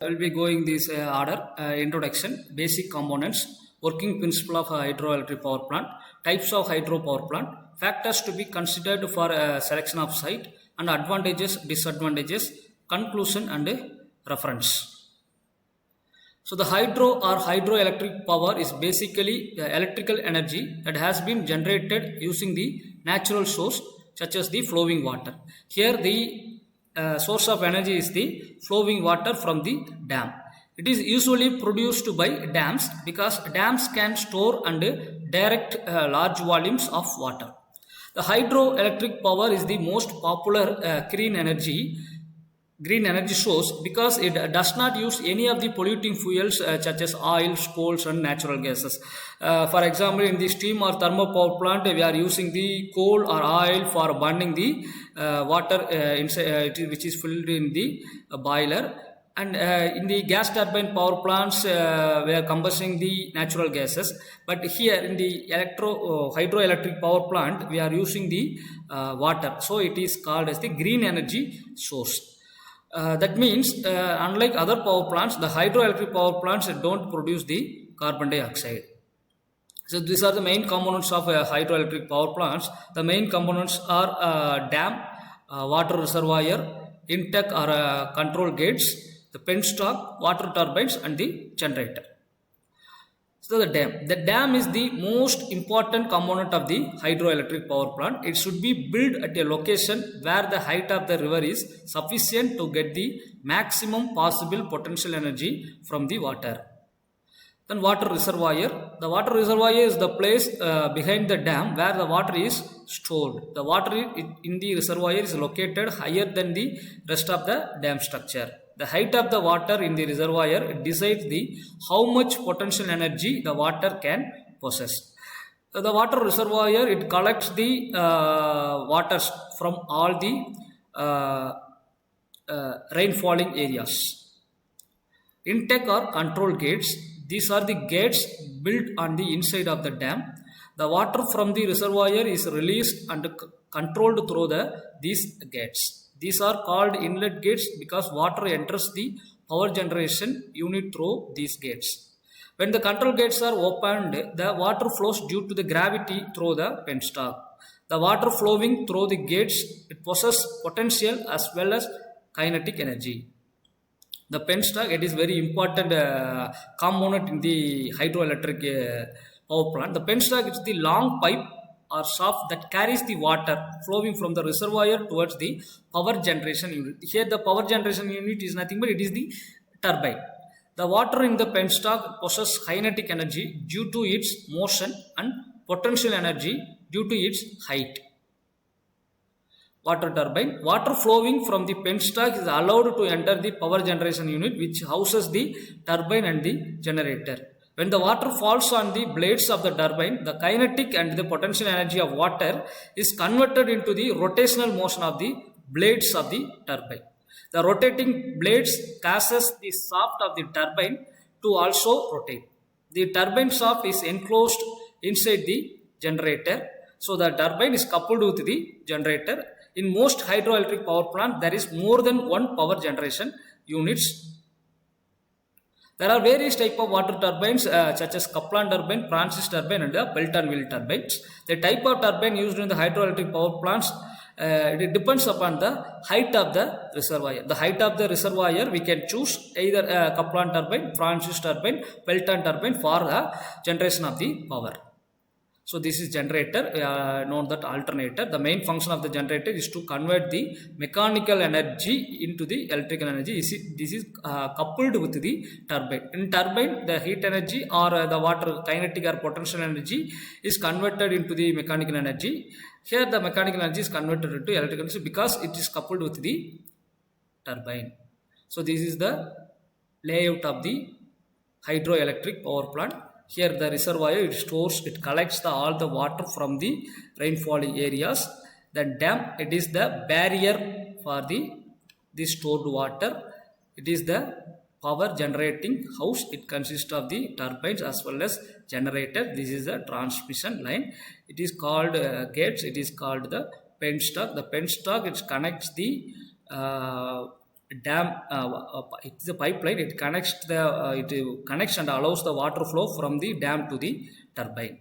I will be going this order: introduction, basic components, working principle of hydroelectric power plant, types of hydro power plant, factors to be considered for selection of site, and advantages, disadvantages, conclusion, and reference. So the hydro or hydroelectric power is basically the electrical energy that has been generated using the natural source such as the flowing water. Here the source of energy is the flowing water from the dam. It is usually produced by dams because dams can store and direct large volumes of water. The hydroelectric power is the most popular green energy source because it does not use any of the polluting fuels such as oils, coals, and natural gases. For example, in the steam or thermal power plant, we are using the coal or oil for burning the water which is filled in the boiler. And in the gas turbine power plants, we are combusting the natural gases. But here in the hydroelectric power plant, we are using the water. So it is called as the green energy source. That means, unlike other power plants, the hydroelectric power plants don't produce the carbon dioxide. So these are the main components of hydroelectric power plants. The main components are dam, water reservoir, intake or control gates, the penstock, water turbines, and the generator. So the dam is the most important component of the hydroelectric power plant. It should be built at a location where the height of the river is sufficient to get the maximum possible potential energy from the water. Then water reservoir. The water reservoir is the place behind the dam where the water is stored. The water in the reservoir is located higher than the rest of the dam structure. The height of the water in the reservoir decides how much potential energy the water can possess. So the water reservoir, it collects the waters from all the rainfalling areas. Intake or control gates. These are the gates built on the inside of the dam. The water from the reservoir is released and controlled through these gates. These are called inlet gates because water enters the power generation unit through these gates. When the control gates are opened, the water flows due to the gravity through the penstock. The water flowing through the gates, it possesses potential as well as kinetic energy. The penstock, it is very important component in the hydroelectric power plant. The penstock is the long pipe or shaft that carries the water flowing from the reservoir towards the power generation unit. Here the power generation unit is nothing but it is the turbine. The water in the penstock possesses kinetic energy due to its motion and potential energy due to its height. Water turbine. Water flowing from the penstock is allowed to enter the power generation unit which houses the turbine and the generator. When the water falls on the blades of the turbine, the kinetic and the potential energy of water is converted into the rotational motion of the blades of the turbine. The rotating blades causes the shaft of the turbine to also rotate. The turbine shaft is enclosed inside the generator. So the turbine is coupled with the generator. In most hydroelectric power plant, there is more than one power generation units. There are various types of water turbines such as Kaplan turbine, Francis turbine, and the Pelton wheel turbines. The type of turbine used in the hydroelectric power plants it depends upon the height of the reservoir. The height of the reservoir we can choose either Kaplan turbine, Francis turbine, Pelton turbine for the generation of the power. So this is generator, known that alternator. The main function of the generator is to convert the mechanical energy into the electrical energy. This is coupled with the turbine. In turbine, the heat energy or the water kinetic or potential energy is converted into the mechanical energy. Here the mechanical energy is converted into electrical energy because it is coupled with the turbine. So this is the layout of the hydroelectric power plant. Here the reservoir it collects all the water from the rainfalling areas. The dam, it is the barrier for the stored water. It is the power generating house. It consists of the turbines as well as generator. This is the transmission line. It is called gates. It is called the penstock. The penstock, it connects the dam. It's a pipeline. It connects and allows the water flow from the dam to the turbine.